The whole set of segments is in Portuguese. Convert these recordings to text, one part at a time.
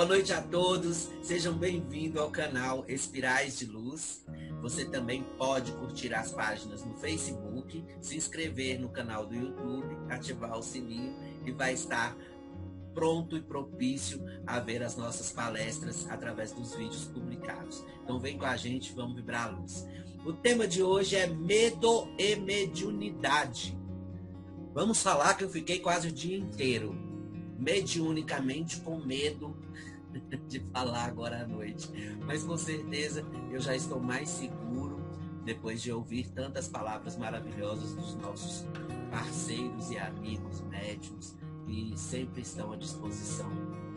noite a todos, sejam bem-vindos ao canal Espirais de Luz. Você também pode curtir as páginas no Facebook, se inscrever no canal do YouTube, ativar o sininho e vai estar pronto e propício a ver as nossas palestras através dos vídeos publicados. Então vem com a gente, vamos vibrar a luz. O tema de hoje é medo e mediunidade. Vamos falar que eu fiquei quase o dia inteiro mediunicamente com medo de falar agora à noite. Mas com certeza eu já estou mais seguro depois de ouvir tantas palavras maravilhosas dos nossos parceiros e amigos médiuns que sempre estão à disposição,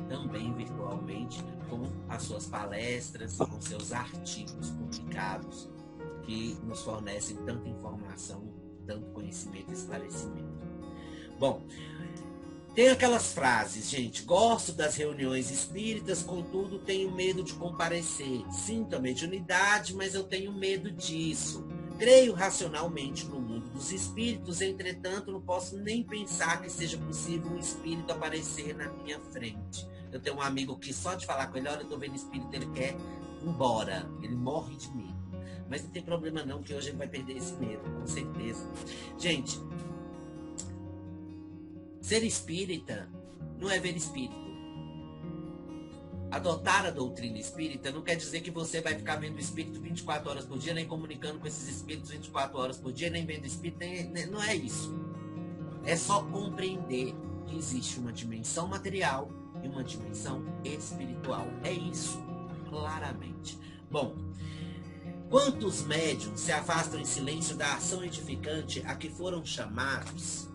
também virtualmente, com as suas palestras, com seus artigos publicados, que nos fornecem tanta informação, tanto conhecimento e esclarecimento. Bom, tem aquelas frases, gente: gosto das reuniões espíritas, contudo tenho medo de comparecer. Sinto a mediunidade, mas eu tenho medo disso. Creio racionalmente no mundo dos espíritos, entretanto não posso nem pensar que seja possível um espírito aparecer na minha frente. Eu tenho um amigo que só de falar com ele, olha, eu tô vendo espírito, ele quer ir embora, ele morre de medo. Mas não tem problema não, que hoje ele vai perder esse medo, com certeza. Gente, ser espírita não é ver espírito. Adotar a doutrina espírita não quer dizer que você vai ficar vendo espírito 24 horas por dia, nem comunicando com esses espíritos 24 horas por dia, nem vendo espírito, não é isso. É só compreender que existe uma dimensão material e uma dimensão espiritual. É isso, claramente. Bom, quantos médiuns se afastam em silêncio da ação edificante a que foram chamados,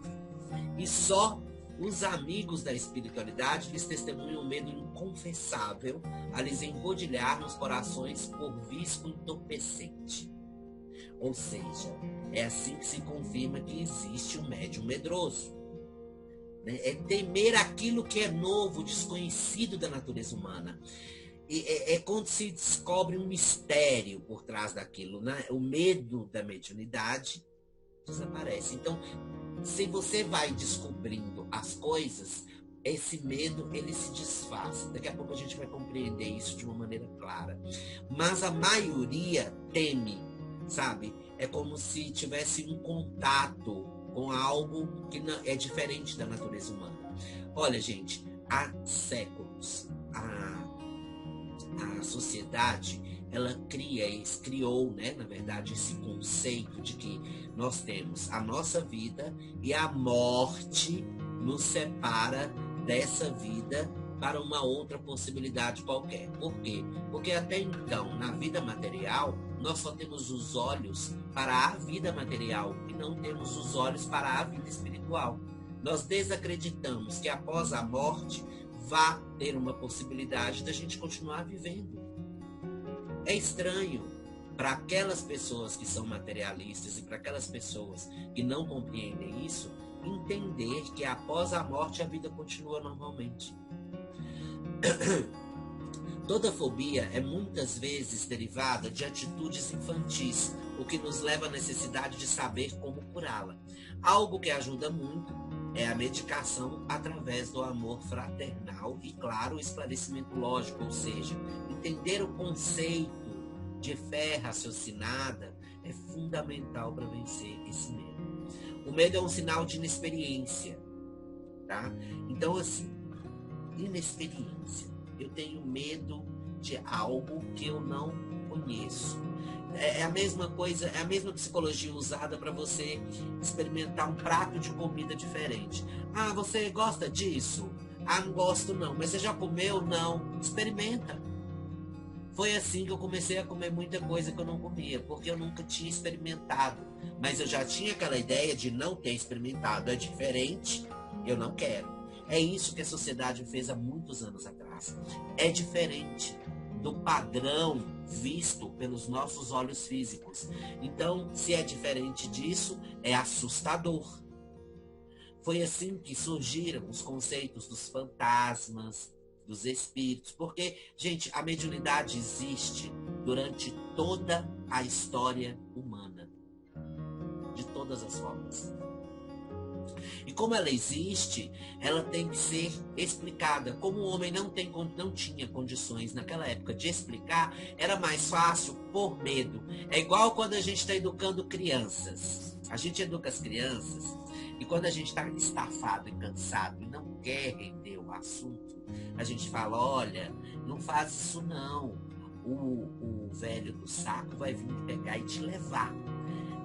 e só os amigos da espiritualidade lhes testemunham um medo inconfessável a lhes engodilhar nos corações por vício entorpecente. Ou seja, é assim que se confirma que existe um médium medroso. É temer aquilo que é novo, desconhecido da natureza humana. É quando se descobre um mistério por trás daquilo, né? O medo da mediunidade desaparece. Então, se você vai descobrindo as coisas, esse medo ele se desfaz. Daqui a pouco a gente vai compreender isso de uma maneira clara. Mas a maioria teme, sabe? É como se tivesse um contato com algo que é diferente da natureza humana. Olha, gente, há séculos a sociedade ela criou, né, na verdade, esse conceito de que nós temos a nossa vida e a morte nos separa dessa vida para uma outra possibilidade qualquer. Por quê? Porque até então, na vida material, nós só temos os olhos para a vida material e não temos os olhos para a vida espiritual. Nós desacreditamos que após a morte vá ter uma possibilidade da gente continuar vivendo. É estranho para aquelas pessoas que são materialistas e para aquelas pessoas que não compreendem isso, entender que após a morte a vida continua normalmente. Toda fobia é muitas vezes derivada de atitudes infantis, o que nos leva à necessidade de saber como curá-la. Algo que ajuda muito é a medicação através do amor fraternal e, claro, o esclarecimento lógico, ou seja, entender o conceito de fé raciocinada é fundamental para vencer esse medo. O medo é um sinal de inexperiência, tá? Então, assim, inexperiência. Eu tenho medo de algo que eu não conheço. É a mesma coisa, é a mesma psicologia usada para você experimentar um prato de comida diferente. Ah, você gosta disso? Ah, não gosto não. Mas você já comeu? Não. Experimenta. Foi assim que eu comecei a comer muita coisa que eu não comia, porque eu nunca tinha experimentado. Mas eu já tinha aquela ideia de não ter experimentado. É diferente, eu não quero. É isso que a sociedade fez há muitos anos atrás. É diferente do padrão visto pelos nossos olhos físicos. Então, se é diferente disso, é assustador. Foi assim que surgiram os conceitos dos fantasmas, dos espíritos, porque, gente, a mediunidade existe durante toda a história humana, de todas as formas. E como ela existe, ela tem que ser explicada. Como o homem não tinha condições naquela época de explicar, era mais fácil por medo. É igual quando a gente está educando crianças. A gente educa as crianças e quando a gente está estafado e cansado e não quer render o assunto, a gente fala, olha, não faz isso não. O velho do saco vai vir pegar e te levar.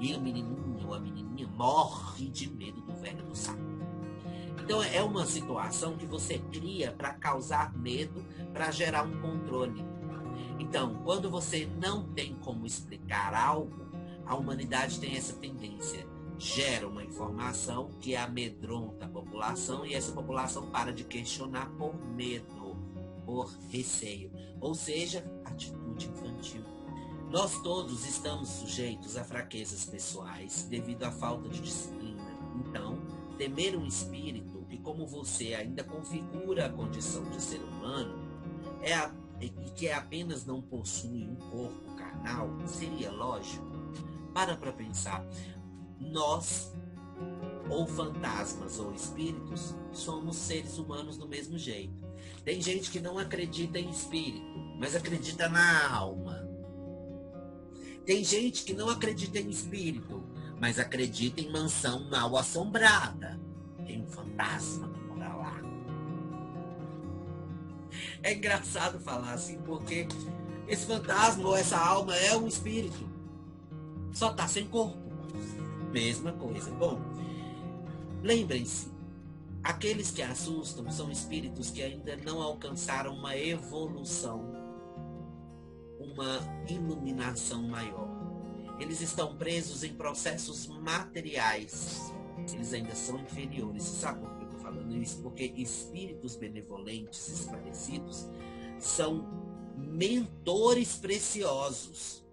E o menininho ou a menininha morre de medo do velho do saco. Então é uma situação que você cria para causar medo, para gerar um controle. Então, quando você não tem como explicar algo, a humanidade tem essa tendência. Gera uma informação que amedronta a população e essa população para de questionar por medo, por receio. Ou seja, atitude infantil. Nós todos estamos sujeitos a fraquezas pessoais devido à falta de disciplina. Então, temer um espírito que, como você ainda configura a condição de ser humano, e que apenas não possui um corpo carnal, seria lógico? Para pensar. Nós, ou fantasmas ou espíritos, somos seres humanos do mesmo jeito. Tem gente que não acredita em espírito, mas acredita na alma. Tem gente que não acredita em espírito, mas acredita em mansão mal assombrada. Tem um fantasma que mora lá. É engraçado falar assim, porque esse fantasma ou essa alma é um espírito. Só tá sem corpo. Mesma coisa. Bom, lembrem-se, aqueles que assustam são espíritos que ainda não alcançaram uma evolução, uma iluminação maior. Eles estão presos em processos materiais. Eles ainda são inferiores. Sabe por que eu estou falando isso? Porque espíritos benevolentes, esclarecidos, são mentores preciosos.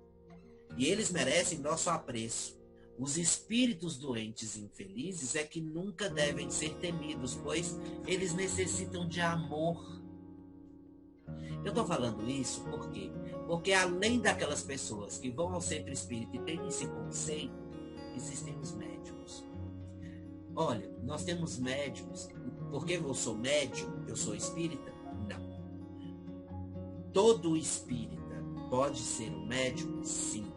E eles merecem nosso apreço. Os espíritos doentes e infelizes é que nunca devem ser temidos, pois eles necessitam de amor. Eu estou falando isso por quê? Porque além daquelas pessoas que vão ao centro espírita e têm esse conceito, existem os médiuns. Olha, nós temos médiuns. Porque eu sou médium, eu sou espírita? Não. Todo espírita pode ser um médium? Sim.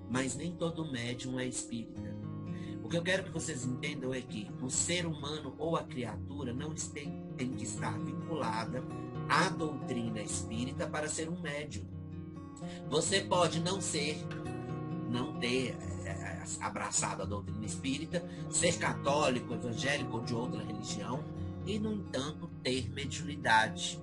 Mas nem todo médium é espírita. O que eu quero que vocês entendam é que o ser humano ou a criatura não tem que estar vinculada à doutrina espírita para ser um médium. Você pode não ter abraçado a doutrina espírita, ser católico, evangélico ou de outra religião e, no entanto, ter mediunidade.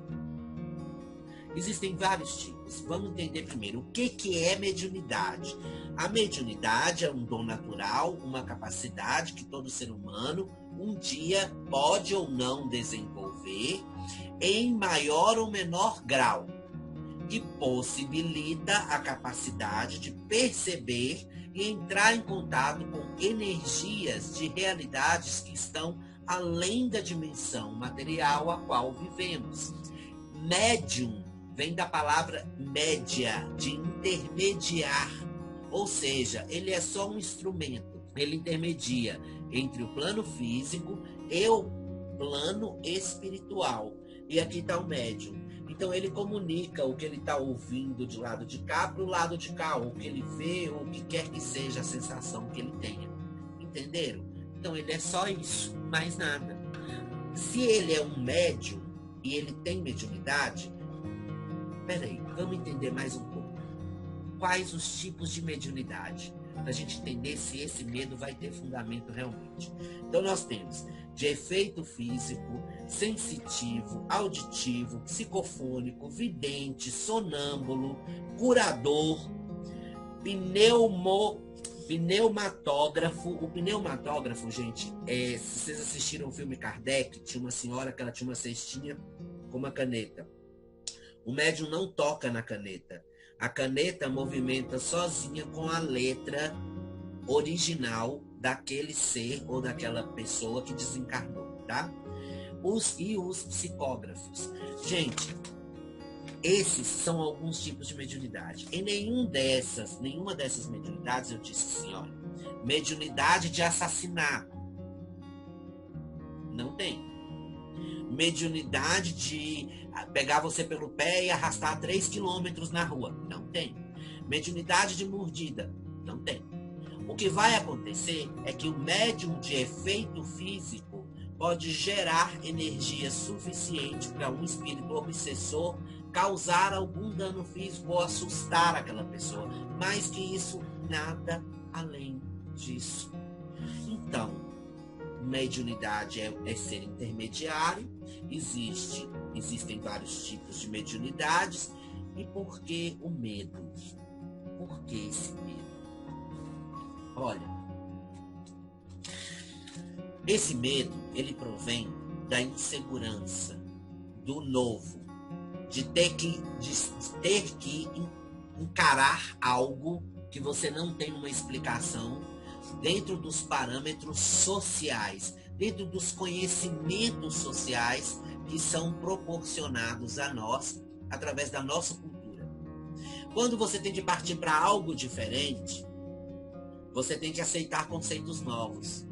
Existem vários tipos. Vamos entender primeiro o que é mediunidade. A mediunidade é um dom natural, uma capacidade que todo ser humano um dia pode ou não desenvolver em maior ou menor grau, que possibilita a capacidade de perceber e entrar em contato com energias de realidades que estão além da dimensão material a qual vivemos. Médium vem da palavra média, de intermediar, ou seja, ele é só um instrumento. Ele intermedia entre o plano físico e o plano espiritual. E aqui está o médium. Então ele comunica o que ele está ouvindo de lado de cá para o lado de cá, ou o que ele vê, ou o que quer que seja a sensação que ele tenha. Entenderam? Então ele é só isso, mais nada. Se ele é um médium e ele tem mediunidade, peraí, vamos entender mais um pouco. Quais os tipos de mediunidade? Para a gente entender se esse medo vai ter fundamento realmente. Então nós temos de efeito físico, sensitivo, auditivo, psicofônico, vidente, sonâmbulo, curador, pneumatógrafo. O pneumatógrafo, gente, se vocês assistiram o filme Kardec, tinha uma senhora que ela tinha uma cestinha com uma caneta. O médium não toca na caneta. A caneta movimenta sozinha com a letra original daquele ser ou daquela pessoa que desencarnou, tá? Os psicógrafos. Gente, esses são alguns tipos de mediunidade. Em nenhuma dessas mediunidades eu disse assim, olha, mediunidade de assassinato. Não tem. Mediunidade de pegar você pelo pé e arrastar 3 quilômetros na rua. Não tem. Mediunidade de mordida. Não tem. O que vai acontecer é que o médium de efeito físico pode gerar energia suficiente para um espírito obsessor causar algum dano físico ou assustar aquela pessoa. Mais que isso, nada além disso. Então, mediunidade é ser intermediário. Existem vários tipos de mediunidades. E por que o medo? Por que esse medo? Olha, esse medo, ele provém da insegurança, do novo, de ter que encarar algo que você não tem uma explicação dentro dos parâmetros sociais, dentro dos conhecimentos sociais que são proporcionados a nós através da nossa cultura. Quando você tem que partir para algo diferente, você tem que aceitar conceitos novos.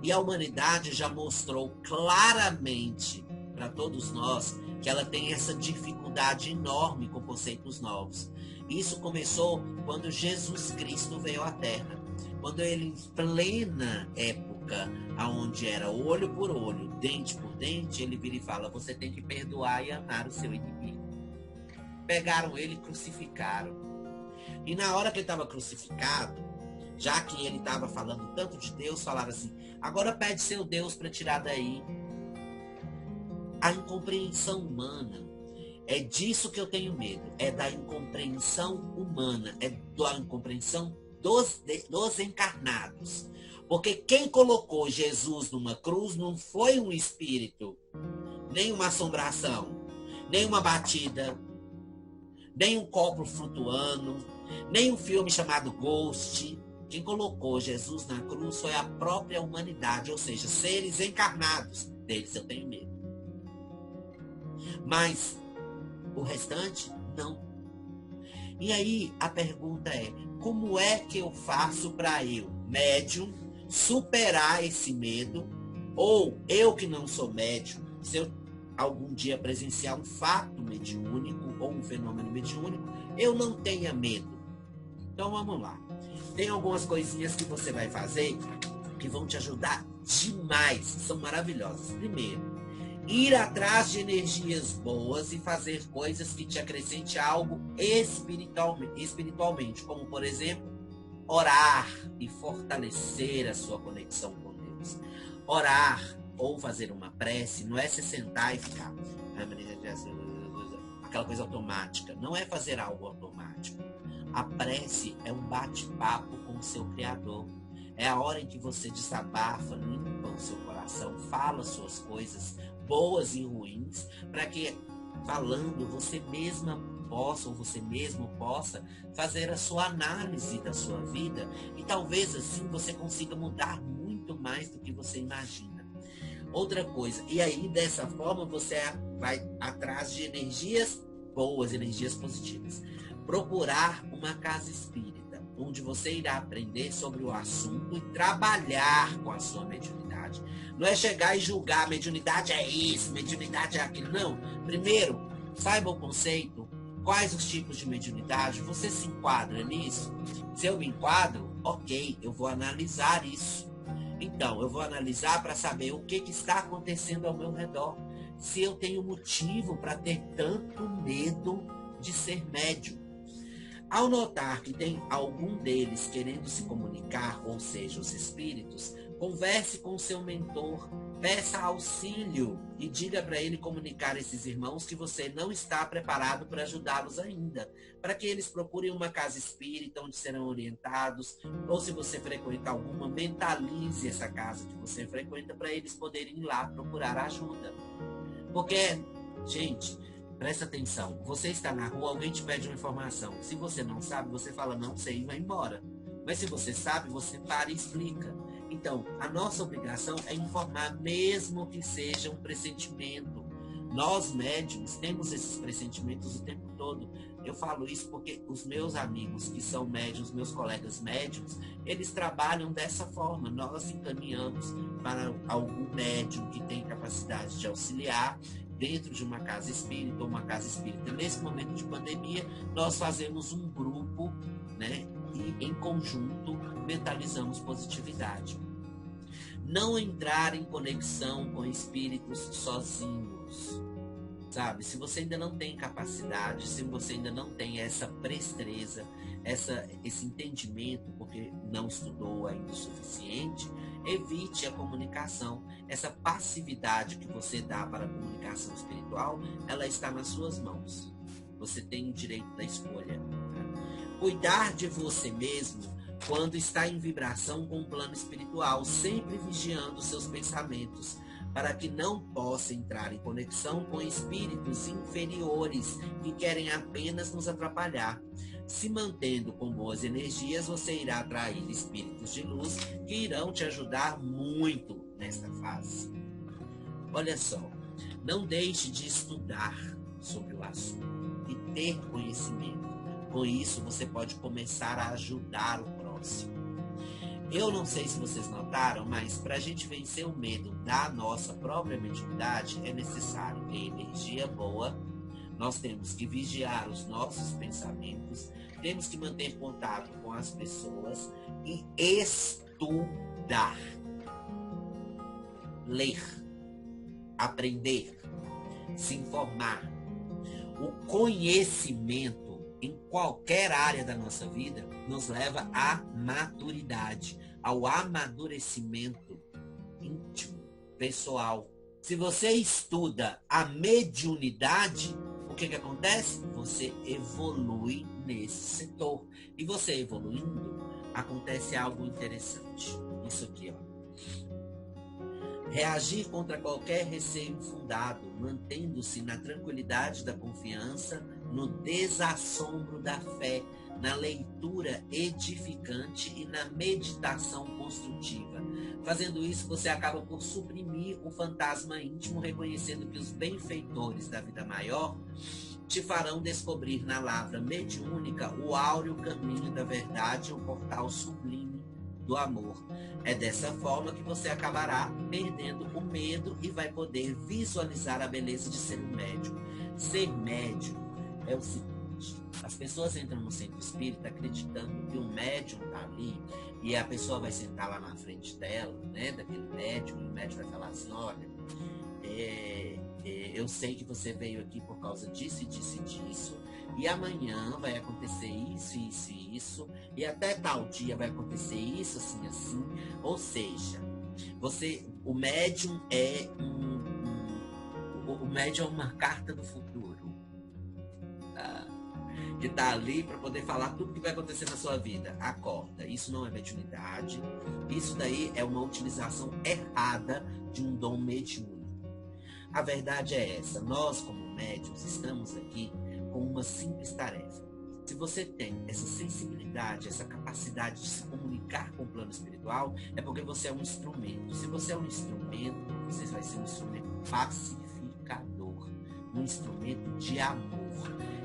E a humanidade já mostrou claramente para todos nós que ela tem essa dificuldade enorme com conceitos novos. Isso começou quando Jesus Cristo veio à Terra. Quando ele, em plena época, onde era olho por olho, dente por dente, ele vira e fala: você tem que perdoar e amar o seu inimigo. Pegaram ele e crucificaram. E na hora que ele estava crucificado, já que ele estava falando tanto de Deus, falaram assim: agora pede seu Deus para tirar daí. A incompreensão humana, é disso que eu tenho medo. É da incompreensão humana, é da incompreensão dos encarnados. Porque quem colocou Jesus numa cruz não foi um espírito, nem uma assombração, nem uma batida, nem um copo flutuando, nem um filme chamado Ghost. Quem colocou Jesus na cruz foi a própria humanidade, ou seja, seres encarnados. Deles eu tenho medo. Mas o restante, não. E aí a pergunta é: como é que eu faço para eu, médium, superar esse medo? Ou eu que não sou médium, se eu algum dia presenciar um fato mediúnico ou um fenômeno mediúnico, eu não tenha medo. Então vamos lá. Tem algumas coisinhas que você vai fazer que vão te ajudar demais. São maravilhosas. Primeiro, ir atrás de energias boas e fazer coisas que te acrescente algo espiritualmente. Como, por exemplo, orar e fortalecer a sua conexão com Deus. Orar ou fazer uma prece não é se sentar e ficar aquela coisa automática. Não é fazer algo automático. A prece é um bate-papo com o seu Criador. É a hora em que você desabafa, limpa o seu coração, fala suas coisas boas e ruins, para que, falando, você mesma possa, ou você mesmo possa, fazer a sua análise da sua vida. E talvez assim você consiga mudar muito mais do que você imagina. Outra coisa, e aí dessa forma você vai atrás de energias boas, energias positivas. Procurar uma casa espírita, onde você irá aprender sobre o assunto e trabalhar com a sua mediunidade. Não é chegar e julgar: mediunidade é isso, mediunidade é aquilo. Não. Primeiro, saiba o conceito, quais os tipos de mediunidade, você se enquadra nisso? Se eu me enquadro, ok, eu vou analisar isso. Então, eu vou analisar para saber o que está acontecendo ao meu redor. Se eu tenho motivo para ter tanto medo de ser médium. Ao notar que tem algum deles querendo se comunicar, ou seja, os espíritos, converse com o seu mentor, peça auxílio e diga para ele comunicar a esses irmãos que você não está preparado para ajudá-los ainda, para que eles procurem uma casa espírita onde serão orientados, ou se você frequenta alguma, mentalize essa casa que você frequenta para eles poderem ir lá procurar ajuda. Porque, gente, presta atenção, você está na rua, alguém te pede uma informação. Se você não sabe, você fala não sei e vai embora. Mas se você sabe, você para e explica. Então, a nossa obrigação é informar, mesmo que seja um pressentimento. Nós médiums temos esses pressentimentos o tempo todo. Eu falo isso porque os meus amigos que são médiums, meus colegas médiums, eles trabalham dessa forma. Nós encaminhamos para algum médium que tem capacidade de auxiliar dentro de uma casa espírita ou uma casa espírita. Nesse momento de pandemia, nós fazemos um grupo, né? E em conjunto mentalizamos positividade. Não entrar em conexão com espíritos sozinhos, sabe? Se você ainda não tem capacidade, se você ainda não tem essa presteza, esse entendimento, porque não estudou ainda o suficiente, evite a comunicação. Essa passividade que você dá para a comunicação espiritual, ela está nas suas mãos. Você tem o direito da escolha. Cuidar de você mesmo quando está em vibração com o plano espiritual, sempre vigiando seus pensamentos, para que não possa entrar em conexão com espíritos inferiores que querem apenas nos atrapalhar. Se mantendo com boas energias, você irá atrair espíritos de luz que irão te ajudar muito nesta fase. Olha só, não deixe de estudar sobre o assunto e ter conhecimento. Com isso, você pode começar a ajudar o próximo. Eu não sei se vocês notaram, mas para a gente vencer o medo da nossa própria mediunidade, é necessário ter energia boa, nós temos que vigiar os nossos pensamentos, temos que manter contato com as pessoas e estudar. Ler, aprender, se informar. O conhecimento em qualquer área da nossa vida, nos leva à maturidade, ao amadurecimento íntimo, pessoal. Se você estuda a mediunidade, o que acontece? Você evolui nesse setor. E você evoluindo, acontece algo interessante. Isso aqui, ó. Reagir contra qualquer receio infundado, mantendo-se na tranquilidade da confiança, no desassombro da fé, na leitura edificante e na meditação construtiva. Fazendo isso, você acaba por suprimir o fantasma íntimo, reconhecendo que os benfeitores da vida maior te farão descobrir na lavra mediúnica o áureo caminho da verdade, o portal sublime do amor. É dessa forma que você acabará perdendo o medo e vai poder visualizar a beleza de ser um médium. Ser médium é o seguinte: as pessoas entram no centro espírita acreditando que o médium está ali e a pessoa vai sentar lá na frente dela, né, daquele médium, e o médium vai falar assim: olha, eu sei que você veio aqui por causa disso e disso e disso, e amanhã vai acontecer isso, isso e isso, e até tal dia vai acontecer isso, assim, assim. Ou seja, o médium é o médium é uma carta do futuro, tá? Que está ali para poder falar tudo que vai acontecer na sua vida. Acorda, isso não é mediunidade, isso daí é uma utilização errada de um dom mediúnico. A verdade é essa: nós, como médiuns, estamos aqui com uma simples tarefa. Se você tem essa sensibilidade, essa capacidade de se comunicar com o plano espiritual, é porque você é um instrumento. Se você é um instrumento, você vai ser um instrumento pacificador, um instrumento de amor.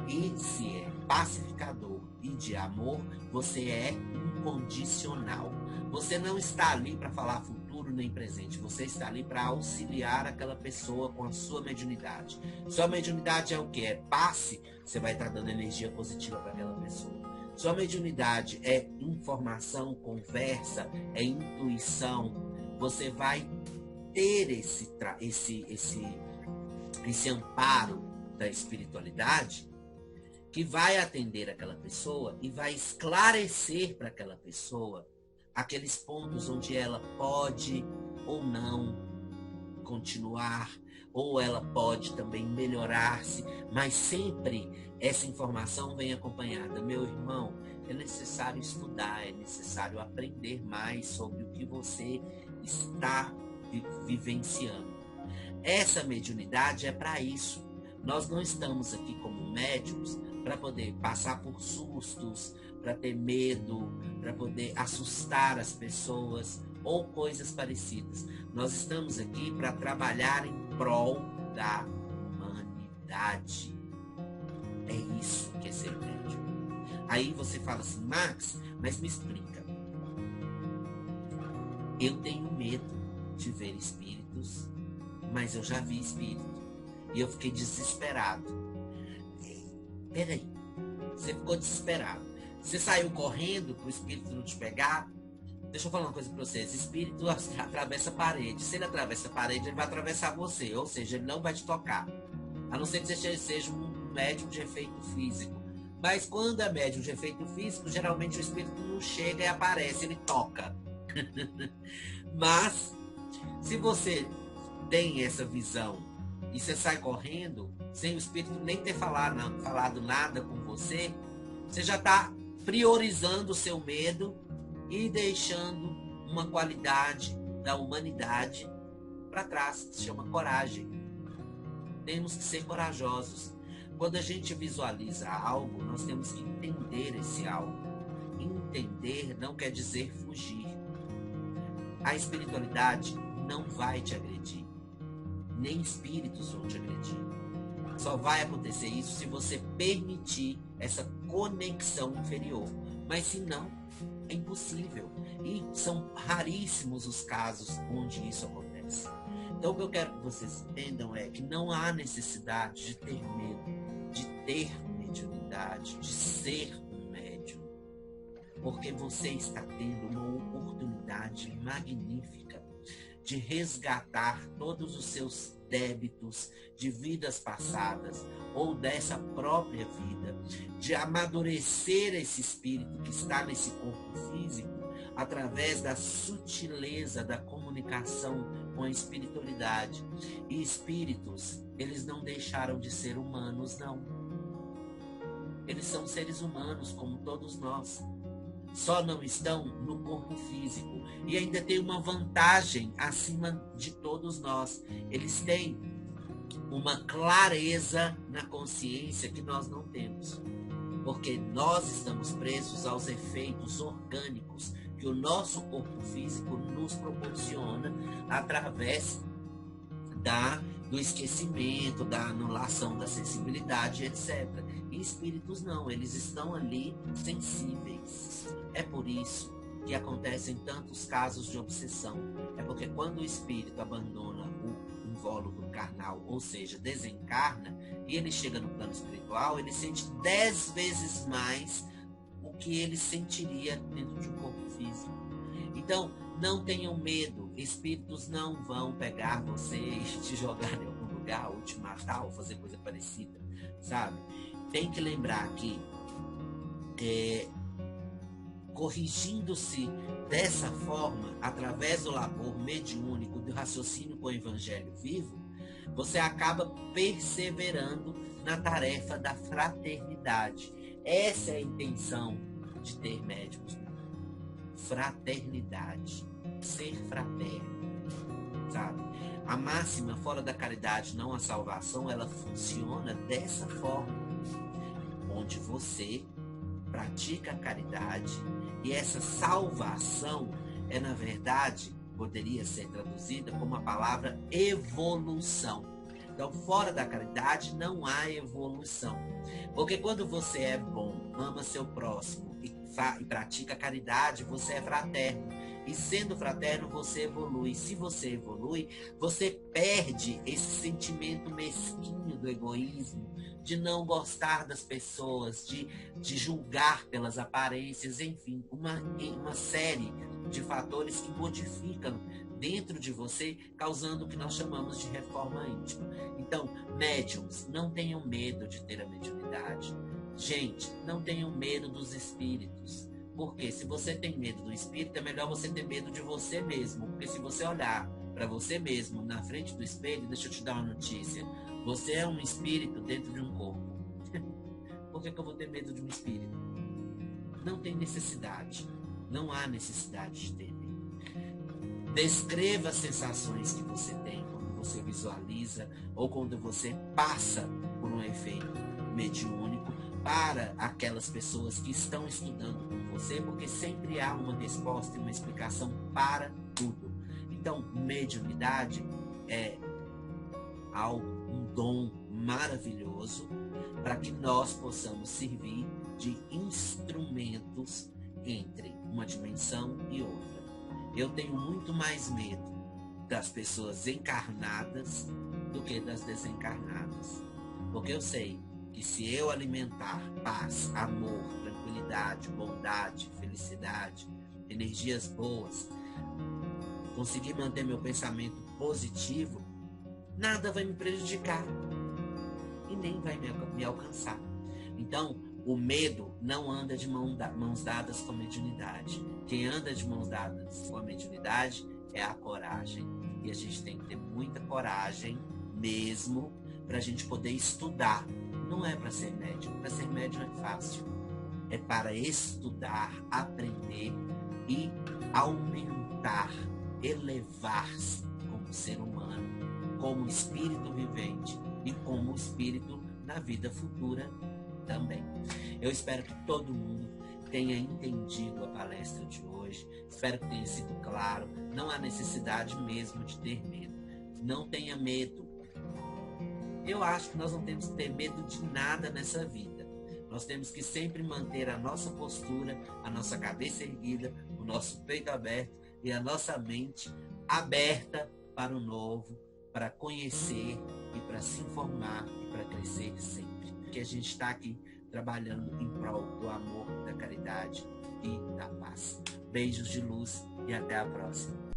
E se é pacificador e de amor, você é incondicional. Você não está ali para falar futuro nem presente, você está ali para auxiliar aquela pessoa com a sua mediunidade. Sua mediunidade é o que? É passe, você vai estar dando energia positiva para aquela pessoa. Sua mediunidade é informação, conversa, é intuição. Você vai ter esse amparo da espiritualidade que vai atender aquela pessoa e vai esclarecer para aquela pessoa aqueles pontos onde ela pode ou não continuar, ou ela pode também melhorar-se, mas sempre essa informação vem acompanhada. Meu irmão, é necessário estudar, é necessário aprender mais sobre o que você está vivenciando. Essa mediunidade é para isso. Nós não estamos aqui como médiums para poder passar por sustos, para ter medo, para poder assustar as pessoas ou coisas parecidas. Nós estamos aqui para trabalhar em prol da espiritualidade é isso que é ser médium. Aí você fala assim, Max, mas me explica. Eu tenho medo de ver espíritos, mas eu já vi espírito. E eu fiquei desesperado. Peraí, você ficou desesperado. Você saiu correndo para o espírito não te pegar? Deixa eu falar uma coisa para vocês. Espírito atravessa a parede. Se ele atravessa a parede, ele vai atravessar você. Ou seja, ele não vai te tocar. A não ser que você seja um médium de efeito físico. Mas quando é médium de efeito físico, geralmente o espírito não chega e aparece, ele toca. Mas, se você tem essa visão e você sai correndo, sem o espírito nem ter falado nada com você, você já está priorizando o seu medo e deixando uma qualidade da humanidade para trás, que se chama coragem. Temos que ser corajosos. Quando a gente visualiza algo, nós temos que entender esse algo. Entender não quer dizer fugir. A espiritualidade não vai te agredir. Nem espíritos vão te agredir. Só vai acontecer isso se você permitir essa conexão inferior. Mas se não, é impossível. E são raríssimos os casos onde isso acontece. Então o que eu quero que vocês entendam é que não há necessidade de ter medo, de ter mediunidade, de ser um médium. Porque você está tendo uma oportunidade magnífica de resgatar todos os seus débitos de vidas passadas ou dessa própria vida, de amadurecer esse espírito que está nesse corpo físico através da sutileza da comunicação com a espiritualidade. E espíritos, eles não deixaram de ser humanos, não. Eles são seres humanos como todos nós. Só não estão no corpo físico. E ainda tem uma vantagem acima de todos nós. Eles têm uma clareza na consciência que nós não temos. Porque nós estamos presos aos efeitos orgânicos que o nosso corpo físico nos proporciona através do esquecimento, da anulação da sensibilidade, etc. E espíritos não, eles estão ali sensíveis. É por isso que acontecem tantos casos de obsessão. É porque quando o espírito abandona o invólucro carnal, ou seja, desencarna, e ele chega no plano espiritual, ele sente 10 vezes mais o que ele sentiria dentro de um corpo físico. Então, não tenham medo, espíritos não vão pegar você e te jogar em algum lugar, ou te matar, ou fazer coisa parecida, sabe? Tem que lembrar que corrigindo-se dessa forma, através do labor mediúnico, do raciocínio com o evangelho vivo, você acaba perseverando na tarefa da fraternidade. Essa é a intenção de ter médiuns. Fraternidade. Ser fraterno. Sabe? A máxima, fora da caridade, não a salvação, ela funciona dessa forma. Onde você pratica a caridade e essa salvação é, na verdade, poderia ser traduzida como a palavra evolução. Então, fora da caridade não há evolução. Porque quando você é bom, ama seu próximo e pratica a caridade, você é fraterno. E sendo fraterno, você evolui. Se você evolui, você perde esse sentimento mesquinho do egoísmo, de não gostar das pessoas, de julgar pelas aparências, enfim, uma série de fatores que modificam dentro de você, causando o que nós chamamos de reforma íntima. Então, médiums, não tenham medo de ter a mediunidade. Gente, não tenham medo dos espíritos. Porque se você tem medo do espírito, é melhor você ter medo de você mesmo. Porque se você olhar para você mesmo na frente do espelho, deixa eu te dar uma notícia. Você é um espírito dentro de um corpo. Por que eu vou ter medo de um espírito? Não tem necessidade. Não há necessidade de ter medo. Descreva as sensações que você tem quando você visualiza ou quando você passa por um efeito mediúnico para aquelas pessoas que estão estudando com você, porque sempre há uma resposta e uma explicação para tudo. Então, mediunidade é algo, um dom maravilhoso para que nós possamos servir de instrumentos entre uma dimensão e outra. Eu tenho muito mais medo das pessoas encarnadas do que das desencarnadas, porque eu sei que se eu alimentar paz, amor, tranquilidade, bondade, felicidade, energias boas, conseguir manter meu pensamento positivo, nada vai me prejudicar e nem vai me alcançar. Então, o medo não anda de mãos dadas com a mediunidade. Quem anda de mãos dadas com a mediunidade é a coragem. E a gente tem que ter muita coragem mesmo para a gente poder estudar. Não é para ser médium. Para ser médium é fácil. É para estudar, aprender e aumentar, elevar-se como ser humano, como espírito vivente e como espírito na vida futura também. Eu espero que todo mundo tenha entendido a palestra de hoje. Espero que tenha sido claro. Não há necessidade mesmo de ter medo. Não tenha medo. Eu acho que nós não temos que ter medo de nada nessa vida. Nós temos que sempre manter a nossa postura, a nossa cabeça erguida, o nosso peito aberto e a nossa mente aberta para o novo, para conhecer e para se informar e para crescer sempre. Que a gente está aqui trabalhando em prol do amor, da caridade e da paz. Beijos de luz e até a próxima.